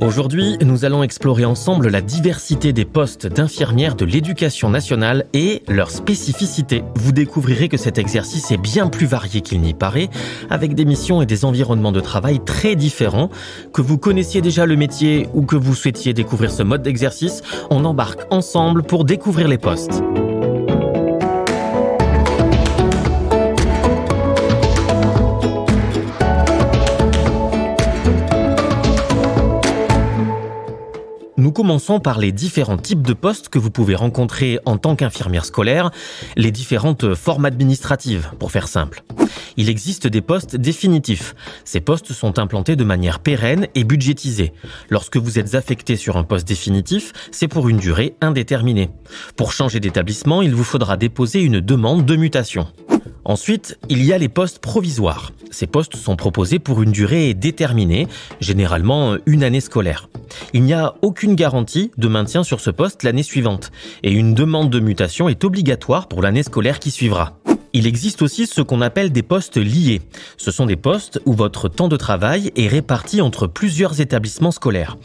Aujourd'hui, nous allons explorer ensemble la diversité des postes d'infirmières de l'éducation nationale et leurs spécificités. Vous découvrirez que cet exercice est bien plus varié qu'il n'y paraît, avec des missions et des environnements de travail très différents. Que vous connaissiez déjà le métier ou que vous souhaitiez découvrir ce mode d'exercice, on embarque ensemble pour découvrir les postes. Nous commençons par les différents types de postes que vous pouvez rencontrer en tant qu'infirmière scolaire, les différentes formes administratives, pour faire simple. Il existe des postes définitifs. Ces postes sont implantés de manière pérenne et budgétisée. Lorsque vous êtes affecté sur un poste définitif, c'est pour une durée indéterminée. Pour changer d'établissement, il vous faudra déposer une demande de mutation. Ensuite, il y a les postes provisoires. Ces postes sont proposés pour une durée déterminée, généralement une année scolaire. Il n'y a aucune garantie de maintien sur ce poste l'année suivante et une demande de mutation est obligatoire pour l'année scolaire qui suivra. Il existe aussi ce qu'on appelle des postes liés. Ce sont des postes où votre temps de travail est réparti entre plusieurs établissements scolaires.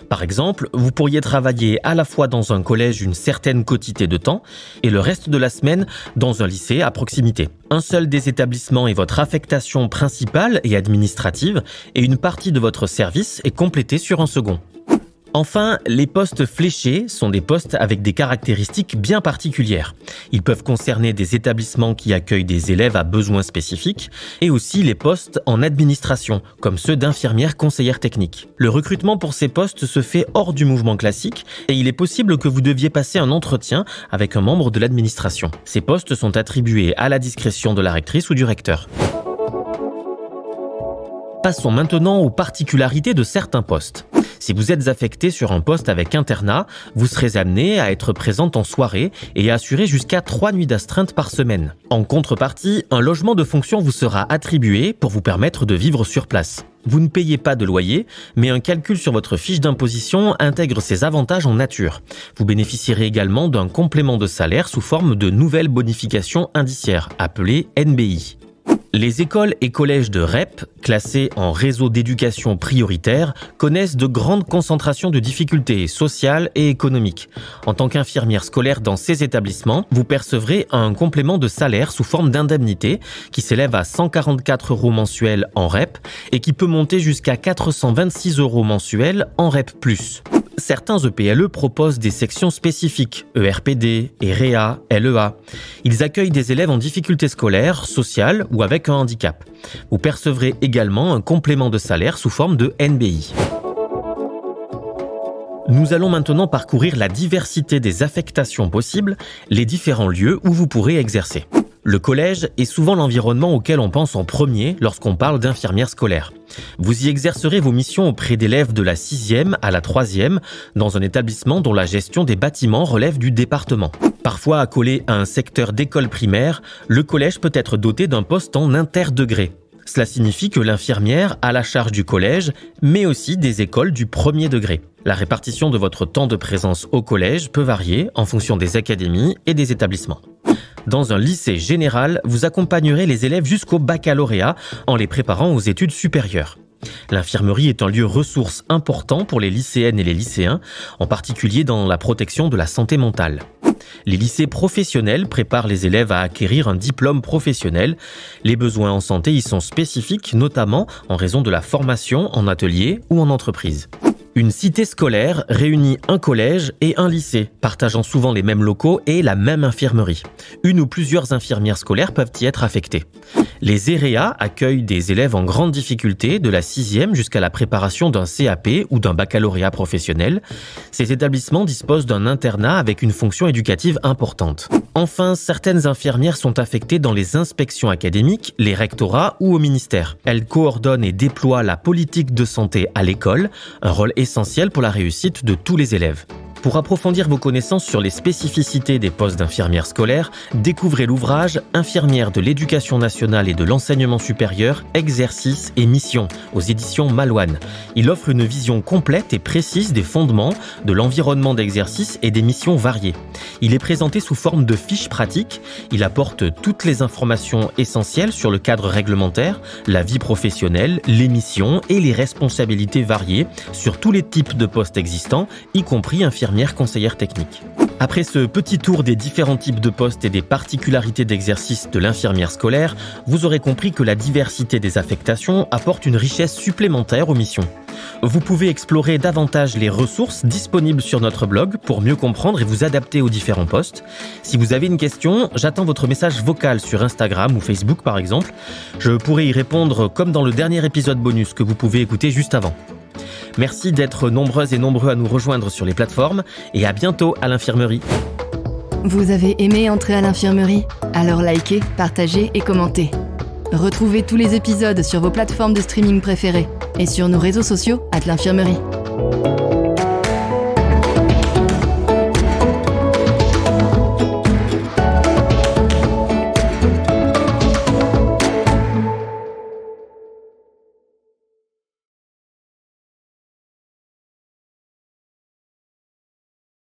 Par exemple, vous pourriez travailler à la fois dans un collège une certaine quantité de temps et le reste de la semaine dans un lycée à proximité. Un seul des établissements est votre affectation principale et administrative et une partie de votre service est complétée sur un second. Enfin, les postes fléchés sont des postes avec des caractéristiques bien particulières. Ils peuvent concerner des établissements qui accueillent des élèves à besoins spécifiques et aussi les postes en administration, comme ceux d'infirmières conseillères techniques. Le recrutement pour ces postes se fait hors du mouvement classique et il est possible que vous deviez passer un entretien avec un membre de l'administration. Ces postes sont attribués à la discrétion de la rectrice ou du recteur. Passons maintenant aux particularités de certains postes. Si vous êtes affecté sur un poste avec internat, vous serez amené à être présente en soirée et à assurer jusqu'à 3 nuits d'astreinte par semaine. En contrepartie, un logement de fonction vous sera attribué pour vous permettre de vivre sur place. Vous ne payez pas de loyer, mais un calcul sur votre fiche d'imposition intègre ces avantages en nature. Vous bénéficierez également d'un complément de salaire sous forme de nouvelles bonifications indiciaires, appelées NBI. Les écoles et collèges de REP, classés en réseau d'éducation prioritaire, connaissent de grandes concentrations de difficultés sociales et économiques. En tant qu'infirmière scolaire dans ces établissements, vous percevrez un complément de salaire sous forme d'indemnité qui s'élève à 144 € mensuels en REP et qui peut monter jusqu'à 426 € mensuels en REP+. Certains EPLE proposent des sections spécifiques, ERPD, EREA, LEA. Ils accueillent des élèves en difficulté scolaire, sociale ou avec un handicap. Vous percevrez également un complément de salaire sous forme de NBI. Nous allons maintenant parcourir la diversité des affectations possibles, les différents lieux où vous pourrez exercer. Le collège est souvent l'environnement auquel on pense en premier lorsqu'on parle d'infirmière scolaire. Vous y exercerez vos missions auprès d'élèves de la 6e à la 3e dans un établissement dont la gestion des bâtiments relève du département. Parfois accolé à un secteur d'école primaire, le collège peut être doté d'un poste en interdegré. Cela signifie que l'infirmière a la charge du collège, mais aussi des écoles du premier degré. La répartition de votre temps de présence au collège peut varier en fonction des académies et des établissements. Dans un lycée général, vous accompagnerez les élèves jusqu'au baccalauréat en les préparant aux études supérieures. L'infirmerie est un lieu ressource important pour les lycéennes et les lycéens, en particulier dans la protection de la santé mentale. Les lycées professionnels préparent les élèves à acquérir un diplôme professionnel. Les besoins en santé y sont spécifiques, notamment en raison de la formation en atelier ou en entreprise. Une cité scolaire réunit un collège et un lycée, partageant souvent les mêmes locaux et la même infirmerie. Une ou plusieurs infirmières scolaires peuvent y être affectées. Les EREA accueillent des élèves en grande difficulté de la 6e jusqu'à la préparation d'un CAP ou d'un baccalauréat professionnel. Ces établissements disposent d'un internat avec une fonction éducative importante. Enfin, certaines infirmières sont affectées dans les inspections académiques, les rectorats ou au ministère. Elles coordonnent et déploient la politique de santé à l'école, un rôle essentiel pour la réussite de tous les élèves. Pour approfondir vos connaissances sur les spécificités des postes d'infirmières scolaires, découvrez l'ouvrage « Infirmières de l'éducation nationale et de l'enseignement supérieur, exercices et missions » aux éditions Malouane. Il offre une vision complète et précise des fondements, de l'environnement d'exercice et des missions variées. Il est présenté sous forme de fiches pratiques. Il apporte toutes les informations essentielles sur le cadre réglementaire, la vie professionnelle, les missions et les responsabilités variées sur tous les types de postes existants, y compris infirmières conseillère technique. Après ce petit tour des différents types de postes et des particularités d'exercice de l'infirmière scolaire, vous aurez compris que la diversité des affectations apporte une richesse supplémentaire aux missions. Vous pouvez explorer davantage les ressources disponibles sur notre blog pour mieux comprendre et vous adapter aux différents postes. Si vous avez une question, j'attends votre message vocal sur Instagram ou Facebook par exemple. Je pourrai y répondre comme dans le dernier épisode bonus que vous pouvez écouter juste avant. Merci d'être nombreuses et nombreux à nous rejoindre sur les plateformes et à bientôt à l'infirmerie. Vous avez aimé entrer à l'infirmerie? Alors likez, partagez et commentez. Retrouvez tous les épisodes sur vos plateformes de streaming préférées et sur nos réseaux sociaux @l'infirmerie.